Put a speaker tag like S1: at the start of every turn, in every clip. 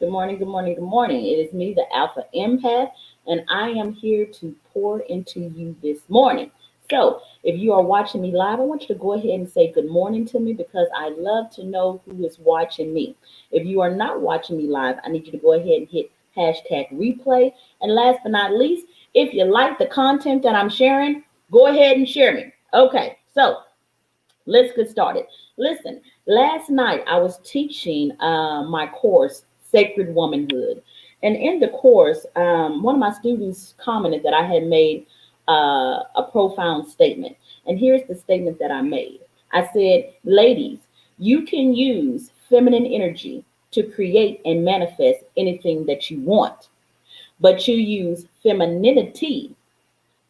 S1: Good morning, good morning, good morning. It is me, the Alpha Empath, and I am here to pour into you this morning. So, if you are watching me live, I want you to go ahead and say good morning to me because I love to know who is watching me. If you are not watching me live, I need you to go ahead and hit hashtag replay. And last but not least, if you like the content that I'm sharing, go ahead and share me. Okay, so let's get started. Listen, last night I was teaching my course, Sacred Womanhood. And in the course, one of my students commented that I had made a profound statement. And here's the statement that I made. I said, ladies, you can use feminine energy to create and manifest anything that you want, but you use femininity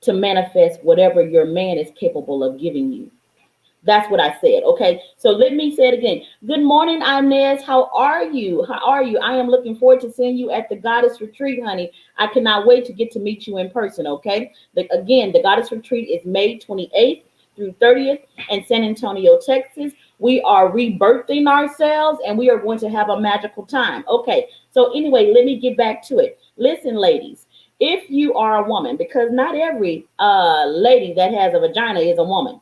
S1: to manifest whatever your man is capable of giving you. That's what I said. Okay. So let me say it again. Good morning, Inez. How are you? How are you? I am looking forward to seeing you at the Goddess Retreat, honey. I cannot wait to get to meet you in person. Okay. Again, the Goddess Retreat is May 28th through 30th in San Antonio, Texas. We are rebirthing ourselves and we are going to have a magical time. Okay. So anyway, let me get back to it. Listen, ladies, if you are a woman, because not every lady that has a vagina is a woman.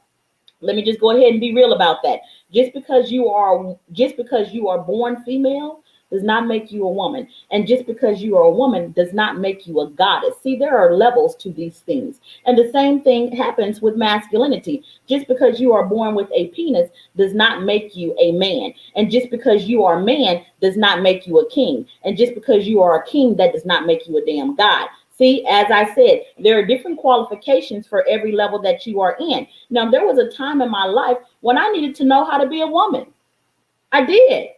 S1: Let me just go ahead and be real about that. Just because you are born female does not make you a woman. And just because you are a woman does not make you a goddess. See, there are levels to these things. And the same thing happens with masculinity. Just because you are born with a penis does not make you a man. And just because you are a man does not make you a king. And just because you are a king, that does not make you a damn god. See, as I said, there are different qualifications for every level that you are in. Now, there was a time in my life when I needed to know how to be a woman. I did.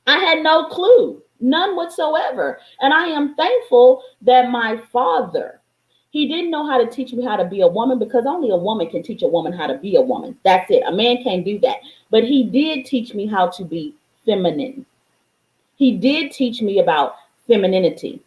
S1: I had no clue, none whatsoever. And I am thankful that my father, he didn't know how to teach me how to be a woman because only a woman can teach a woman how to be a woman. That's it. A man can't do that. But he did teach me how to be feminine. He did teach me about femininity.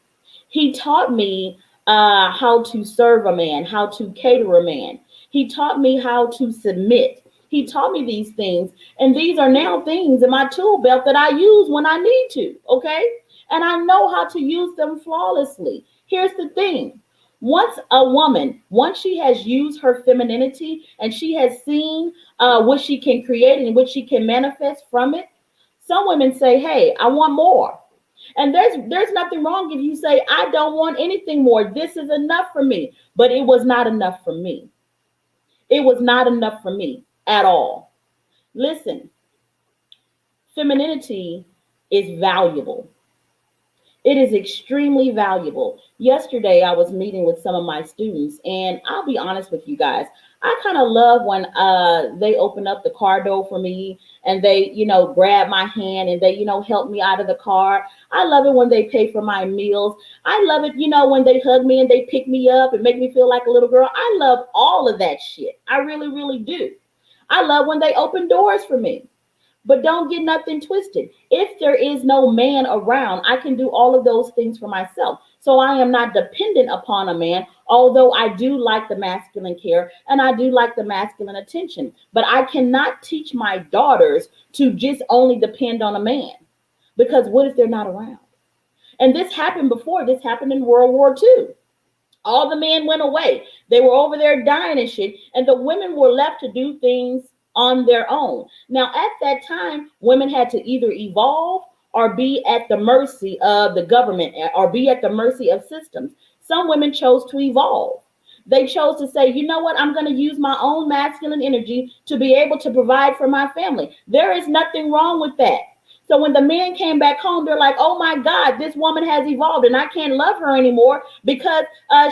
S1: He taught me how to serve a man, how to cater a man. He taught me how to submit. He taught me these things, and these are now things in my tool belt that I use when I need to, okay? And I know how to use them flawlessly. Here's the thing. Once she has used her femininity and she has seen what she can create and what she can manifest from it, some women say, hey, I want more. And there's nothing wrong if you say, I don't want anything more. This is enough for me. But it was not enough for me. It was not enough for me at all. Listen, femininity is valuable. It is extremely valuable. Yesterday, I was meeting with some of my students, and I'll be honest with you guys. I kind of love when they open up the car door for me and they, grab my hand and they, help me out of the car. I love it when they pay for my meals. I love it, when they hug me and they pick me up and make me feel like a little girl. I love all of that shit. I really, really do. I love when they open doors for me. But don't get nothing twisted. If there is no man around, I can do all of those things for myself. So I am not dependent upon a man, although I do like the masculine care and I do like the masculine attention. But I cannot teach my daughters to just only depend on a man because what if they're not around? And this happened before. This happened in World War II. All the men went away. They were over there dying and shit. And the women were left to do things on their own. Now, at that time, women had to either evolve or be at the mercy of the government or be at the mercy of systems. Some women chose to evolve. They chose to say, you know what, I'm going to use my own masculine energy to be able to provide for my family. There is nothing wrong with that. So when the men came back home, they're like, oh my God, this woman has evolved and I can't love her anymore because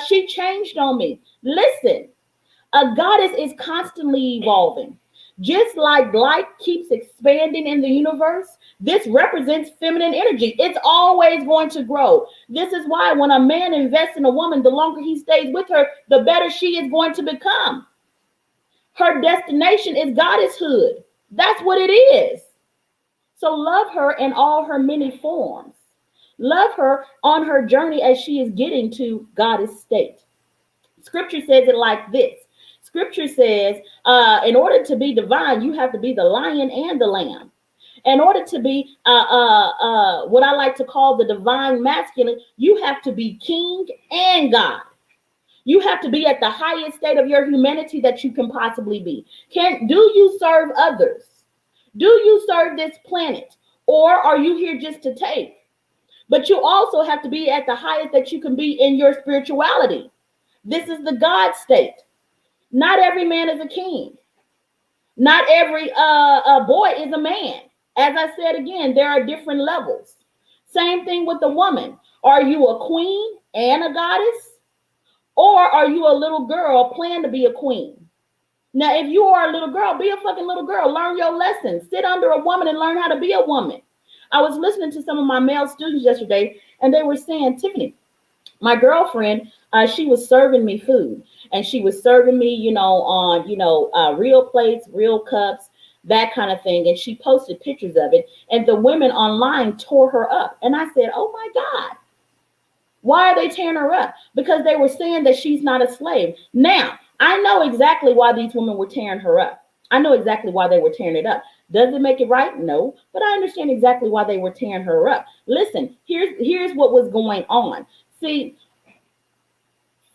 S1: she changed on me. Listen, a goddess is constantly evolving. Just like light keeps expanding in the universe, this represents feminine energy. It's always going to grow. This is why when a man invests in a woman, the longer he stays with her, the better she is going to become. Her destination is goddesshood. That's what it is. So love her in all her many forms. Love her on her journey as she is getting to goddess state. Scripture says it like this. Scripture says, in order to be divine, you have to be the lion and the lamb. In order to be what I like to call the divine masculine, you have to be king and God. You have to be at the highest state of your humanity that you can possibly be. Do you serve others? Do you serve this planet? Or are you here just to take? But you also have to be at the highest that you can be in your spirituality. This is the God state. Not every man is a king. Not every boy is a man. As I said again, there are different levels. Same thing with the woman. Are you a queen and a goddess? Or are you a little girl planning to be a queen? Now, if you are a little girl, be a fucking little girl. Learn your lessons. Sit under a woman and learn how to be a woman. I was listening to some of my male students yesterday, and they were saying, Tiffany, my girlfriend, she was serving me food, and she was serving me, on, real plates, real cups, that kind of thing. And she posted pictures of it, and the women online tore her up. And I said, oh my God, why are they tearing her up? Because they were saying that she's not a slave. Now, I know exactly why these women were tearing her up. I know exactly why they were tearing it up. Does it make it right? No, but I understand exactly why they were tearing her up. Listen, here's what was going on. See,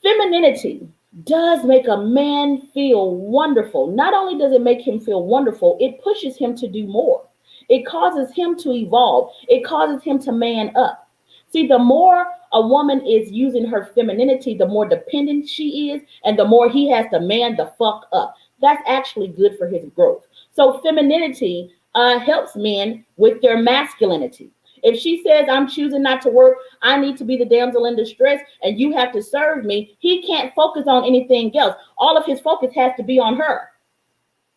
S1: femininity does make a man feel wonderful. Not only does it make him feel wonderful, it pushes him to do more. It causes him to evolve. It causes him to man up. See, the more a woman is using her femininity, the more dependent she is, and the more he has to man the fuck up. That's actually good for his growth. So femininity helps men with their masculinity. If she says, I'm choosing not to work, I need to be the damsel in distress, and you have to serve me, he can't focus on anything else. All of his focus has to be on her.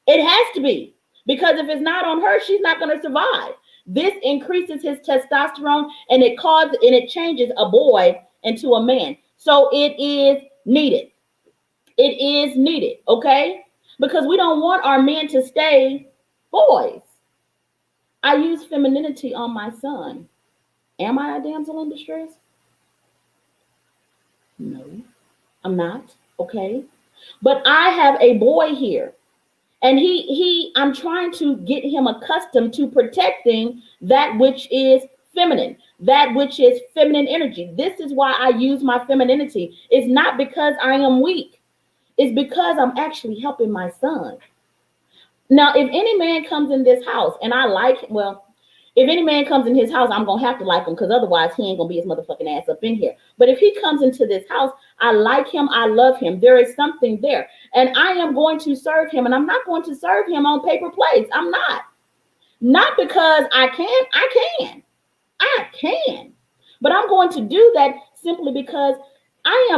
S1: It has to be. Because if it's not on her, she's not going to survive. This increases his testosterone, and it changes a boy into a man. So it is needed. It is needed, okay? Because we don't want our men to stay boys. I use femininity on my son. Am I a damsel in distress? No, I'm not, okay? But I have a boy here. And I'm trying to get him accustomed to protecting that which is feminine, that which is feminine energy. This is why I use my femininity. It's not because I am weak. It's because I'm actually helping my son. Now, if any man comes in this house and I like, well, if any man comes in his house, I'm going to have to like him, because otherwise he ain't going to be his motherfucking ass up in here. But if he comes into this house, I like him. I love him. There is something there. And I am going to serve him. And I'm not going to serve him on paper plates. I'm not. Not because I can. I can. But I'm going to do that simply because I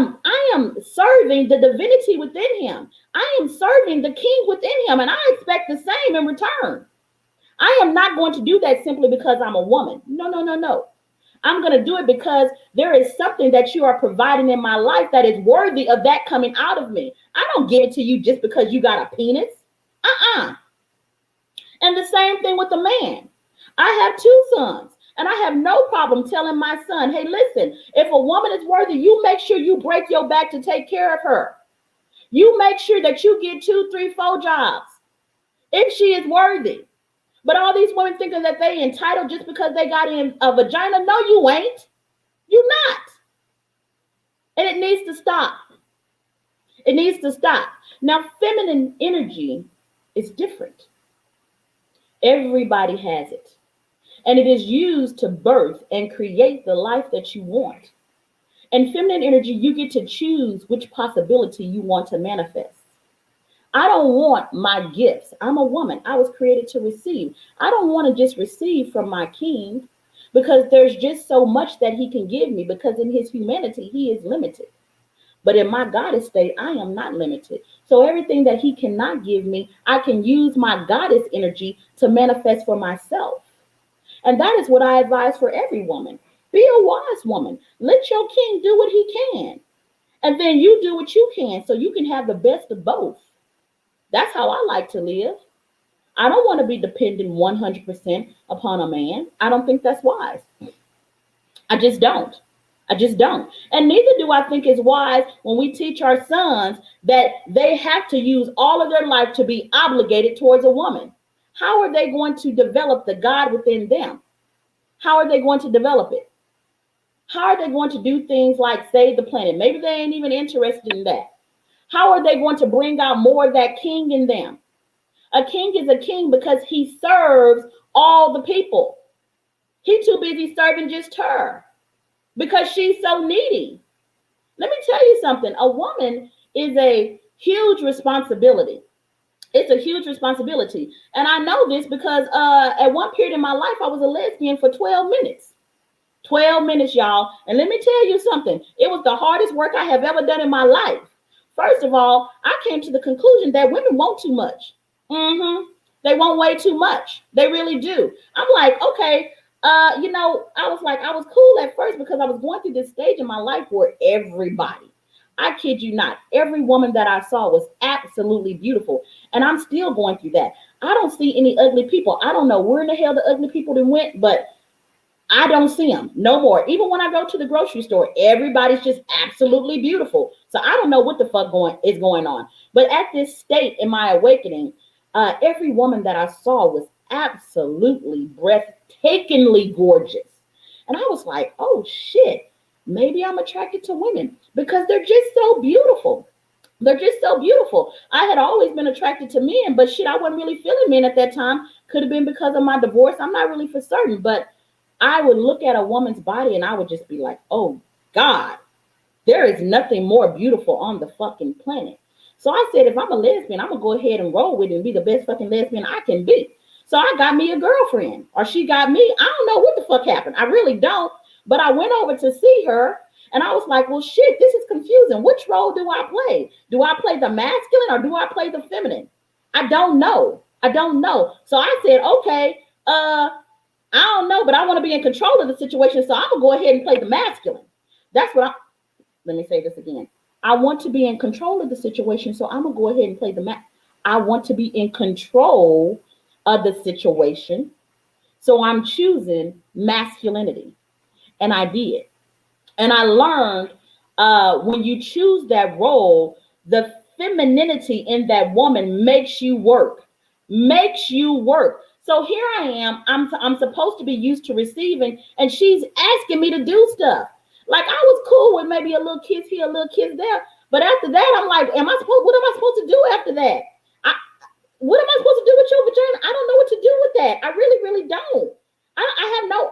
S1: am serving the divinity within him. I am serving the king within him. And I expect the same in return. I am not going to do that simply because I'm a woman. No. I'm going to do it because there is something that you are providing in my life that is worthy of that coming out of me. I don't give it to you just because you got a penis. And the same thing with the man. I have 2 sons, and I have no problem telling my son, hey, listen, if a woman is worthy, you make sure you break your back to take care of her. You make sure that you get 2, 3, 4 jobs if she is worthy. But all these women thinking that they entitled just because they got in a vagina. No, you ain't. You not. And it needs to stop. It needs to stop. Now, feminine energy is different. Everybody has it. And it is used to birth and create the life that you want. And feminine energy, you get to choose which possibility you want to manifest. I don't want my gifts. I'm a woman. I was created to receive. I don't want to just receive from my king, because there's just so much that he can give me, because in his humanity, he is limited. But in my goddess state, I am not limited. So everything that he cannot give me, I can use my goddess energy to manifest for myself. And that is what I advise for every woman. Be a wise woman. Let your king do what he can. And then you do what you can, so you can have the best of both. That's how I like to live. I don't want to be dependent 100% upon a man. I don't think that's wise. I just don't. And neither do I think it's wise when we teach our sons that they have to use all of their life to be obligated towards a woman. how are they going to develop the God within them? How are they going to develop it? How are they going to do things like save the planet? Maybe they ain't even interested in that. How are they going to bring out more of that king in them? A king is a king because he serves all the people. He too busy serving just her because she's so needy. Let me tell you something. A woman is a huge responsibility. It's a huge responsibility. And I know this because at one period in my life, I was a lesbian for 12 minutes. 12 minutes, y'all. And let me tell you something. It was the hardest work I have ever done in my life. First of all, I came to the conclusion that women want too much. They want way too much. They really do. I'm like, okay, I was cool at first because I was going through this stage in my life where everybody, I kid you not, every woman that I saw was absolutely beautiful. And I'm still going through that. I don't see any ugly people. I don't know where in the hell the ugly people then went, but I don't see them no more. Even when I go to the grocery store, everybody's just absolutely beautiful. So I don't know what the fuck is going on. But at this state in my awakening, every woman that I saw was absolutely breathtakingly gorgeous. And I was like, oh shit, maybe I'm attracted to women because they're just so beautiful. They're just so beautiful. I had always been attracted to men, but shit, I wasn't really feeling men at that time. Could have been because of my divorce. I'm not really for certain, but I would look at a woman's body and I would just be like, oh God, there is nothing more beautiful on the fucking planet. So I said, if I'm a lesbian, I'm gonna go ahead and roll with it and be the best fucking lesbian I can be. So I got me a girlfriend, or she got me. I don't know what the fuck happened. I really don't. But I went over to see her and I was like, well, shit, this is confusing. Which role do I play? Do I play the masculine or do I play the feminine? I don't know. I don't know. So I said, okay, I don't know, but I want to be in control of the situation. So I'm gonna go ahead and play the masculine. That's what I let me say this again. I want to be in control of the situation. So I'm gonna go ahead and play the I want to be in control of the situation. So I'm choosing masculinity. And I did. And I learned when you choose that role, the femininity in that woman makes you work, makes you work. So here I am. I'm supposed to be used to receiving, and she's asking me to do stuff. Like I was cool with maybe a little kiss here, a little kiss there, but after that, I'm like, what am I supposed to do after that? I, what am I supposed to do with your vagina? I don't know what to do with that. I really, really don't. I have no.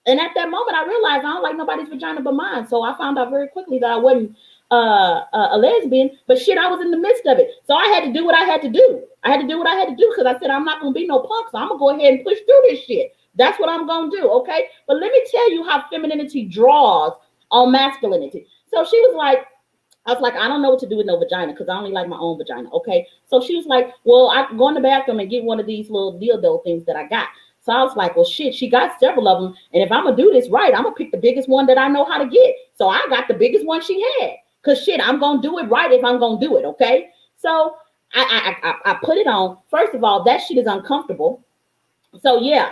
S1: And at that moment, I realized I don't like nobody's vagina but mine. So I found out very quickly that I wasn't a lesbian. But shit, I was in the midst of it. So I had to do what I had to do. I had to do what I had to do because I said I'm not going to be no punk. So I'm going to go ahead and push through this shit. That's what I'm going to do, okay? But let me tell you how femininity draws on masculinity. So she was like, I was like, I don't know what to do with no vagina because I only like my own vagina, okay? So she was like, well, I go in the bathroom and get one of these little dildo things that I got. So I was like, well, shit, she got several of them. And if I'm going to do this right, I'm going to pick the biggest one that I know how to get. So I got the biggest one she had. Because shit, I'm going to do it right if I'm going to do it, okay? So I put it on. First of all, that shit is uncomfortable. So yeah,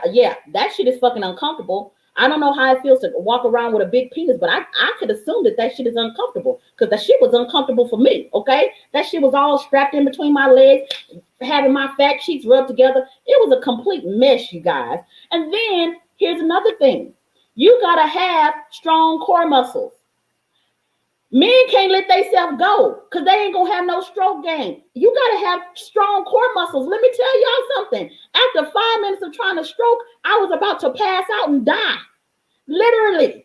S1: that shit is fucking uncomfortable. I don't know how it feels to walk around with a big penis, but I could assume that shit is uncomfortable because that shit was uncomfortable for me, okay? That shit was all strapped in between my legs, having my fat cheeks rubbed together. It was a complete mess, you guys. And then here's another thing. You gotta have strong core muscles. Men can't let themselves go because they ain't gonna have no stroke game. You gotta have strong core muscles. Let me tell y'all something. After 5 minutes of trying to stroke, I was about to pass out and die. Literally.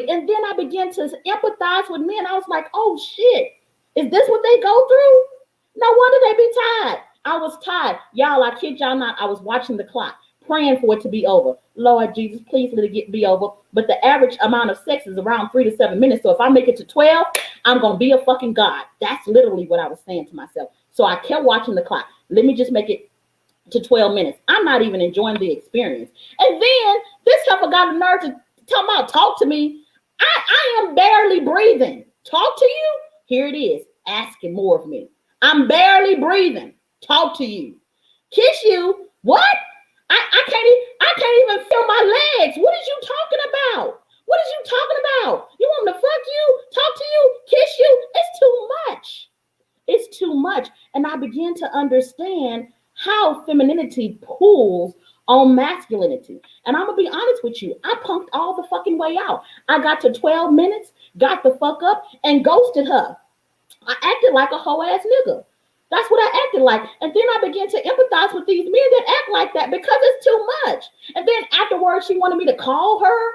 S1: And then I began to empathize with men. I was like, oh shit, is this what they go through? No wonder they be tired. I was tired. Y'all, I kid y'all not, I was watching the clock, praying for it to be over. Lord Jesus, please let it be over. But the average amount of sex is around 3 to 7 minutes. So if I make it to 12, I'm going to be a fucking God. That's literally what I was saying to myself. So I kept watching the clock. Let me just make it to 12 minutes. I'm not even enjoying the experience. And then this heifer got the nerve to talk to me. I am barely breathing. Talk to you? Here it is, asking more of me. I'm barely breathing. Talk to you. Kiss you? What? I can't even feel my legs. What is you talking about? What is you talking about? You want me to fuck you? Talk to you? Kiss you? It's too much. It's too much. And I began to understand how femininity pulls on masculinity. And I'm gonna be honest with you, I punked all the fucking way out. I got to 12 minutes, got the fuck up, and ghosted her. I acted like a hoe ass nigga. That's what I acted like. And then I began to empathize with these men that act like that because it's too much. And then afterwards, she wanted me to call her.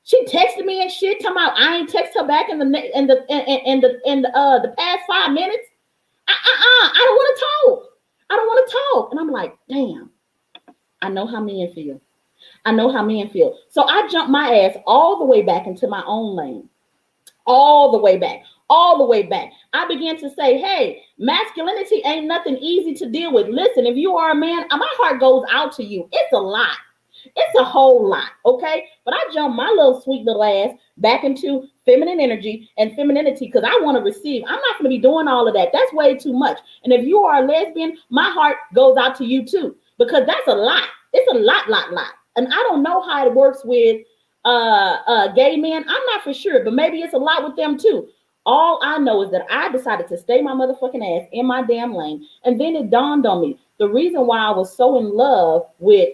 S1: She texted me and shit, talking about I ain't text her back in the past 5 minutes. I don't want to talk. I don't want to talk. And I'm like, damn, I know how men feel. I know how men feel. So I jumped my ass all the way back into my own lane. All the way back. All the way back. I began to say, hey, masculinity ain't nothing easy to deal with. Listen, if you are a man, my heart goes out to you. It's a lot. It's a whole lot, okay? But I jumped my little sweet little ass back into feminine energy and femininity because I want to receive. I'm not going to be doing all of that. That's way too much. And if you are a lesbian, my heart goes out to you too because that's a lot. It's a lot. And I don't know how it works with gay men. I'm not for sure, but maybe it's a lot with them too. All I know is that I decided to stay my motherfucking ass in my damn lane. And then it dawned on me. The reason why I was so in love with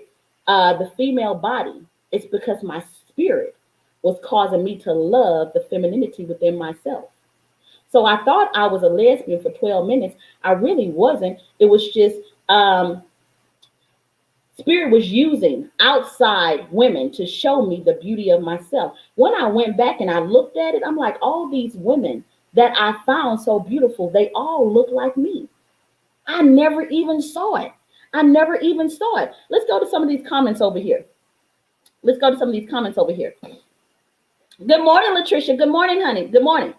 S1: the female body is because my spirit was causing me to love the femininity within myself. So I thought I was a lesbian for 12 minutes. I really wasn't. It was just Spirit was using outside women to show me the beauty of myself. When I went back and I looked at it, I'm like, all these women that I found so beautiful, they all look like me. I never even saw it. I never even saw it. Let's go to some of these comments over here. Good morning, Latricia. Good morning, honey. Good morning.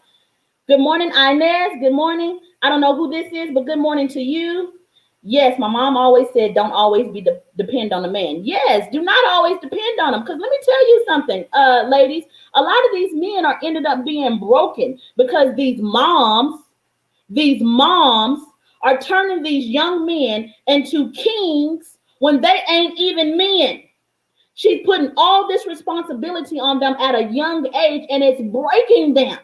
S1: Good morning, Inez. Good morning. I don't know who this is, but good morning to you. Yes, my mom always said, don't always depend on a man. Yes, do not always depend on them. Because let me tell you something, ladies, a lot of these men are ended up being broken because these moms are turning these young men into kings when they ain't even men. She's putting all this responsibility on them at a young age, and it's breaking them.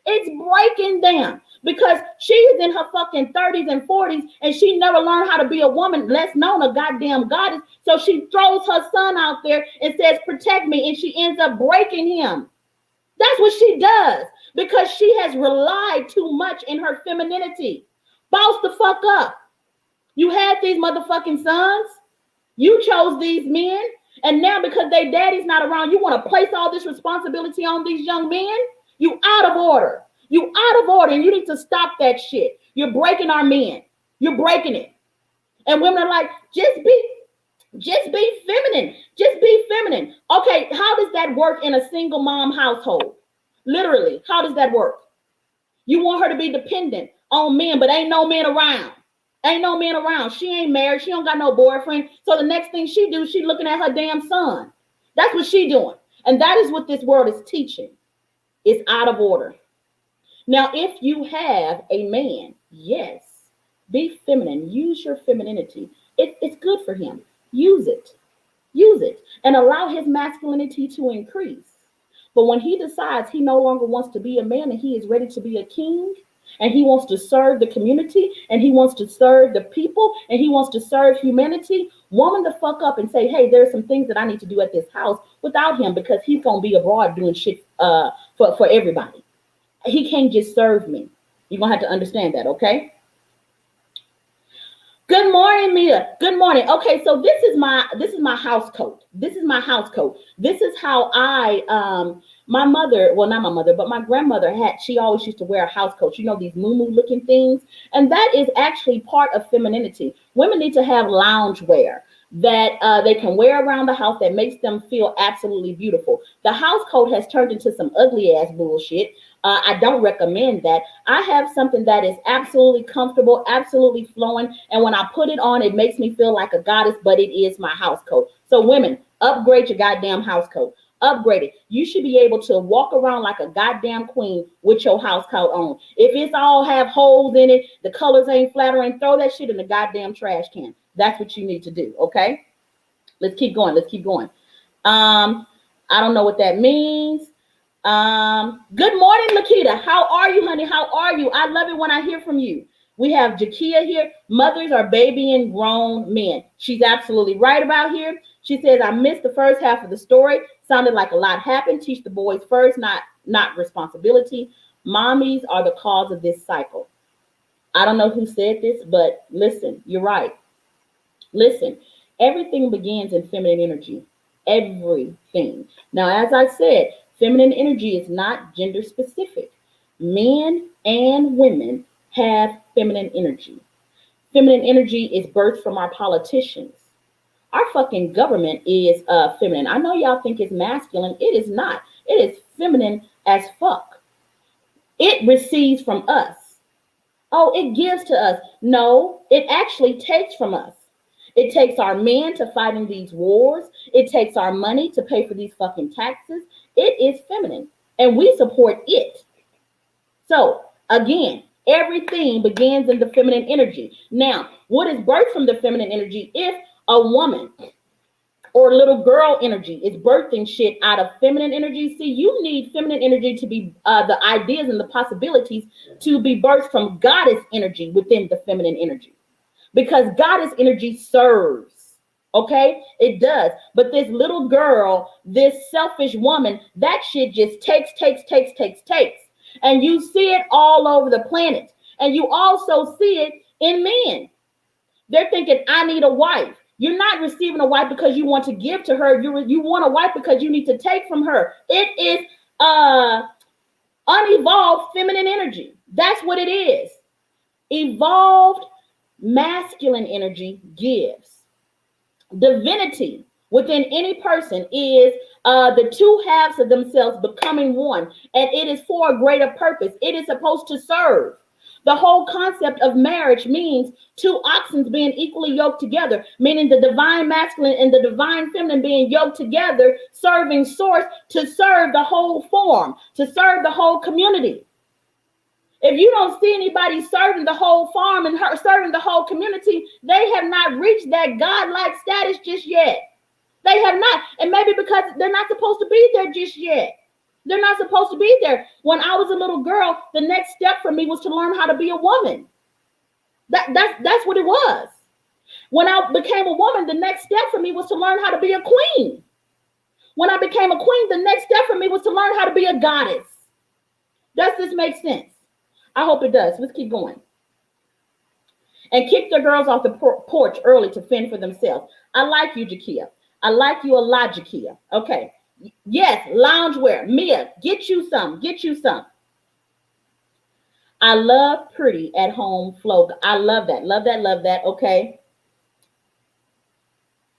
S1: It's breaking them because she's in her fucking 30s and 40s and she never learned how to be a woman, less known a goddamn goddess. So she throws her son out there and says, protect me. And she ends up breaking him. That's what she does because she has relied too much in her femininity. Boss the fuck up. You had these motherfucking sons. You chose these men. And now because their daddy's not around, you want to place all this responsibility on these young men? You out of order. You out of order, and you need to stop that shit. You're breaking our men. You're breaking it. And women are like, just be feminine. Just be feminine. Okay, how does that work in a single mom household? Literally, how does that work? You want her to be dependent on men, but ain't no men around. Ain't no men around. She ain't married. She don't got no boyfriend. So the next thing she do, she looking at her damn son. That's what she doing. And that is what this world is teaching. It's out of order. Now, if you have a man, yes, be feminine. Use your femininity. It's good for him. Use it. Use it. And allow his masculinity to increase. But when he decides he no longer wants to be a man and he is ready to be a king, and he wants to serve the community, and he wants to serve the people, and he wants to serve humanity, woman the fuck up and say, hey, there's some things that I need to do at this house without him because he's going to be abroad doing shit for everybody. He can't just serve me. You're going to have to understand that, okay? Good morning, Mia. Good morning. Okay, so this is my house coat. This is my house coat. This is how my mother, well, not my mother, but my grandmother she always used to wear a house coat. You know, these moo looking things. And that is actually part of femininity. Women need to have lounge wear that they can wear around the house that makes them feel absolutely beautiful. The house coat has turned into some ugly ass bullshit. I don't recommend that. I have something that is absolutely comfortable, absolutely flowing. And when I put it on, it makes me feel like a goddess, but it is my house coat. So women, upgrade your goddamn house coat. Upgrade it. You should be able to walk around like a goddamn queen with your house coat on. If it's all have holes in it, the colors ain't flattering, throw that shit in the goddamn trash can. That's what you need to do, okay? Let's keep going. I don't know what that means. Good morning, Lakita. How are you, honey? How are you? I love it when I hear from you. We have Jakia here. Mothers are babying grown men. She's absolutely right about here. She says, I missed the first half of the story. Sounded like a lot happened. Teach the boys first, not responsibility. Mommies are the cause of this cycle. I don't know who said this, but listen, you're right. Listen, everything begins in feminine energy. Everything. Now, as I said, feminine energy is not gender specific. Men and women have feminine energy. Feminine energy is birthed from our politicians. Our fucking government is feminine. I know y'all think it's masculine. It is not. It is feminine as fuck. It receives from us. Oh, it gives to us. No, it actually takes from us. It takes our men to fight in these wars. It takes our money to pay for these fucking taxes. It is feminine, and we support it. So, again, everything begins in the feminine energy. Now, what is birthed from the feminine energy? If a woman or little girl energy is birthing shit out of feminine energy, see, you need feminine energy to be the ideas and the possibilities to be birthed from goddess energy within the feminine energy, because goddess energy serves. Okay, it does. But this little girl, this selfish woman, that shit just takes. And you see it all over the planet. And you also see it in men. They're thinking, I need a wife. You're not receiving a wife because you want to give to her. You want a wife because you need to take from her. It is unevolved feminine energy. That's what it is. Evolved masculine energy gives. Divinity within any person is the two halves of themselves becoming one, and it is for a greater purpose. It is supposed to serve. The whole concept of marriage means two oxen being equally yoked together, meaning the divine masculine and the divine feminine being yoked together, serving source to serve the whole form, to serve the whole community. If you don't see anybody serving the whole farm and serving the whole community, they have not reached that godlike status just yet. They have not. And maybe because they're not supposed to be there just yet. They're not supposed to be there. When I was a little girl, the next step for me was to learn how to be a woman. That's what it was. When I became a woman, the next step for me was to learn how to be a queen. When I became a queen, the next step for me was to learn how to be a goddess. Does this make sense? I hope it does. Let's keep going. And kick the girls off the porch early to fend for themselves. I like you, Jakia. I like you a lot, Jakia. Okay. Yes, loungewear. Mia, get you some. Get you some. I love pretty at home flow. I love that. Love that. Love that. Okay.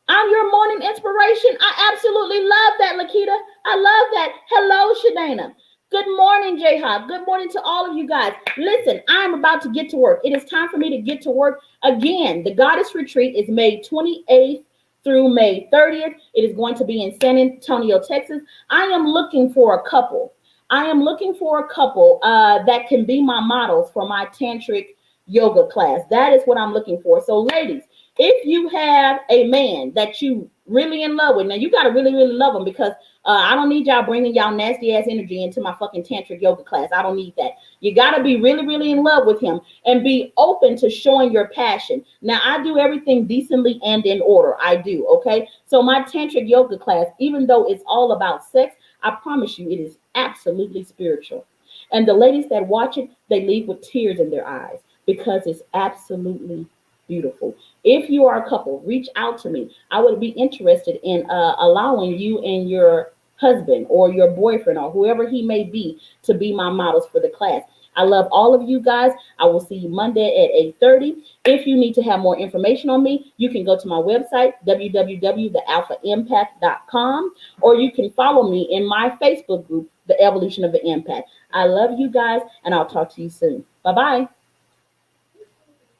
S1: I'm your morning inspiration. I absolutely love that, Lakita. I love that. Hello, Shadana. Good morning, J-Hop. Good morning to all of you guys. Listen, I'm about to get to work. It is time for me to get to work. Again, the Goddess Retreat is May 28th through May 30th. It is going to be in San Antonio, Texas. I am looking for a couple. That can be my models for my tantric yoga class. That is what I'm looking for. So, ladies, if you have a man that you really in love with, now you got to really, really love him, because I don't need y'all bringing y'all nasty ass energy into my fucking tantric yoga class. I don't need that. You got to be really, really in love with him and be open to showing your passion. Now, I do everything decently and in order. I do. Okay. So my tantric yoga class, even though it's all about sex, I promise you it is absolutely spiritual. And the ladies that watch it, they leave with tears in their eyes because it's absolutely beautiful. If you are a couple, reach out to me. I would be interested in allowing you and your husband or your boyfriend or whoever he may be to be my models for the class. I love all of you guys. I will see you Monday at 8:30. If you need to have more information on me, you can go to my website, www.thealphaimpact.com, or you can follow me in my Facebook group, The Evolution of the Empath. I love you guys, and I'll talk to you soon. Bye-bye.